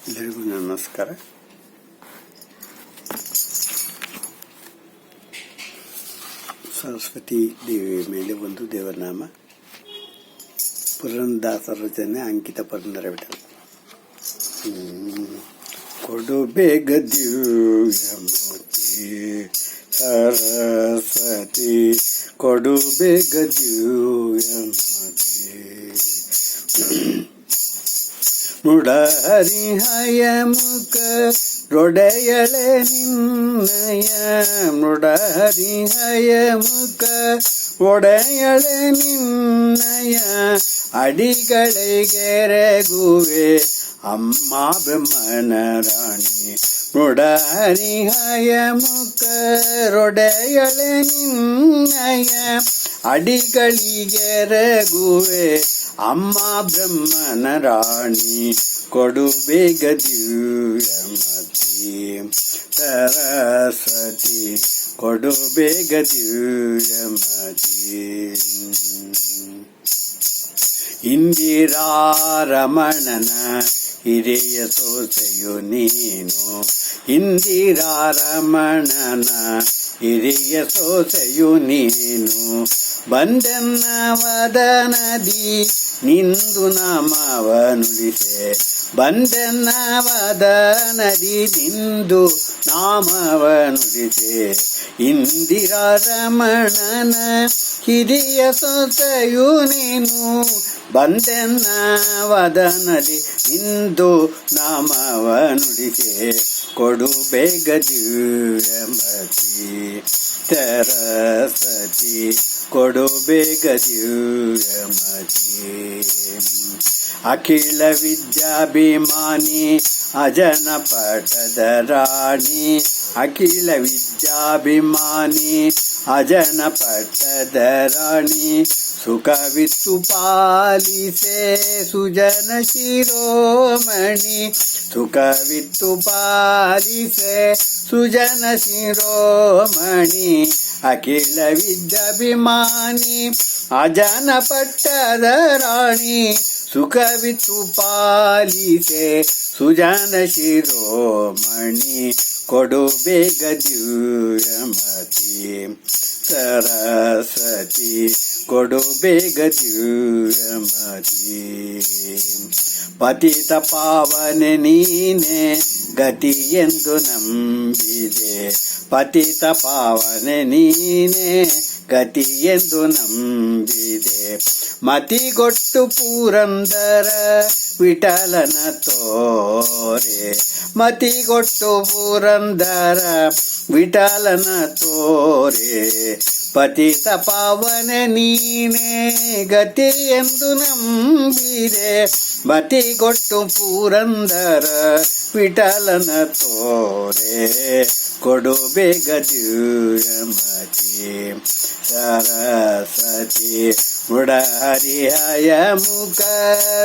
ಎಲ್ಲರಿಗೂ ನಮಸ್ಕಾರ. ಸರಸ್ವತಿ ದೇವಿಯ ಮೇಲೆ ಒಂದು ದೇವನಾಮ, ಪುರಂದಾಸರ ರಚನೆ, ಅಂಕಿತ ಪುರಂದರ ವಿಠಲ. ಕೊಡು ಬೇಗ ದಿವ್ಯಮೂರ್ತಿ ಸರಸ್ವತಿ, ಕೊಡು ಬೇಗ ದಿವ್ಯಮೂರ್ತಿ. ಮುಡಹರಿಹಯ ಮುಖ ರೊಡೆಯಳೆ ನಿನ್ನಯ, ಮುಡಹರಿಹಯ ಮುಖ ಒಡೆಯಳೆ ನಿನ್ನಯ, ಅಡಿಗಳಿಗೆರಗುವೆ ಅಮ್ಮ ಬ್ರಹ್ಮನ ರಾಣಿ. ಮುಡಹರಿಹಯ ಮುಖ ರೊಡೆಯಳೆ ನಿನ್ನಯ, ಅಡಿಗಳಿಗೆರಗುವೆ ಅಮ್ಮ ಬ್ರಹ್ಮನ ರಾಣಿ. ಕೊಡು ಬೇಗ ದಿವ್ಯಮತಿ ಸರಸ್ವತಿ, ಕೊಡು ಬೇಗ ದಿವ್ಯಮತಿ. ಇಂದಿರಾರಮಣನ ಹಿರಿಯ ಸೊಸೆಯು ನೀನು, ಇಂದಿರಾರಮಣನ ಹಿರಿಯ ಸೊಸೆಯು ನೀನು. ಬಂದೆನ್ನ ವದನದಿ ನಿಂದು ನಾಮವ ನುಡಿಸೆ, ಬಂದೆನ್ನ ವದನದಿ ನಿಂದು ನಾಮವ ನುಡಿಸೆ. ಇಂದಿರಾರಮಣನ ಹಿರಿಯ ಸೊಸೆಯು ನೀನು, ಬಂದೆನ್ನ ವದನದಿ ನಿಂದು ನಾಮವ ನುಡಿಸೆ. ಕೊಡು ಬೇಗ ದಿವ್ಯಮತಿ ಸರಸ್ವತಿ, ಕೊಡು ಬೇಗ ದಿವ್ಯಮತಿ. ಅಖಿಲ ವಿದ್ಯಾಭಿಮಾನಿ ಅಜನ ಪಟದ ರಾಣಿ, ಅಖಿಲ ವಿದ್ಯಾಭಿಮಾನಿ ಅಜನ ಪಟ್ಟದ ರಾಣಿ. ಸುಖವಿತ್ತು ಪಾಲಿಸೆ ಸುಜನ ಶಿರೋಮಣಿ, ಸುಖವಿತ್ತು ಪಾಲಿಸೆ ಸುಜನ ಶಿರೋಮಣಿ. ಅಖಿಲ ವಿದ್ಯಾಭಿಮಾನಿ ಅಜನ ಪಟ್ಟದ ರಾಣಿ, ಸುಖವಿತ್ತು ಪಾಲಿಸೆ ಸುಜನ ಶಿರೋಮಣಿ. ಕೊಡು ಬೇಗ ದಿವ್ಯಮತಿ ಸರಸ್ವತಿ, ಕೊಡು ಬೇಗ ದಿವ್ಯಮತಿ. ಪತಿತ ಪಾವನೆ ನೀನೆ ಗತಿ ಎಂದು ನಂಬಿದೆ, ಪತಿತ ಪಾವನೆ ನೀನೆ ಗತಿ ಎಂದು ನಂಬಿದೆ. ಮತಿಗೊಟ್ಟು ಪುರಂದರ ವಿಠಲನ ತೋರೆ, ಮತಿಗೊಟ್ಟು ಪುರಂದರ ವಿಠಲನ ತೋರೆ. ಪತಿತ ಪಾವನೆ ನೀನೆ ಗತಿ ಎಂದು ನಂಬಿದೆ, ಮತಿಗೊಟ್ಟು ಪುರಂದರ ವಿಠಲನ ತೋರೆ. ಕೊಡು ಬೇಗ ದಿವ್ಯಮತಿ ಸರಸ್ವತಿ, ಮುಡಹರಿಹಯ ಮುಖ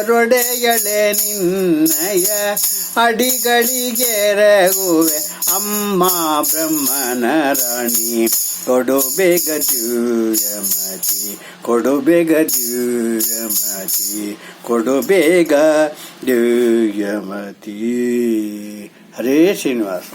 ರೊಡೆಯಳೆ ನಿನ್ನಯ, ಅಡಿಗಳಿಗೆರಗುವೆ ಅಮ್ಮ ಬ್ರಹ್ಮನ ರಾಣಿ. ಕೊಡು ಬೇಗ ದಿವ್ಯಮತಿ, ಕೊಡು ಬೇಗ ದಿವ್ಯಮತಿ, ಕೊಡು ಬೇಗ ದಿವ್ಯಮತಿ. ಹರೇ ಶ್ರೀನಿವಾಸ.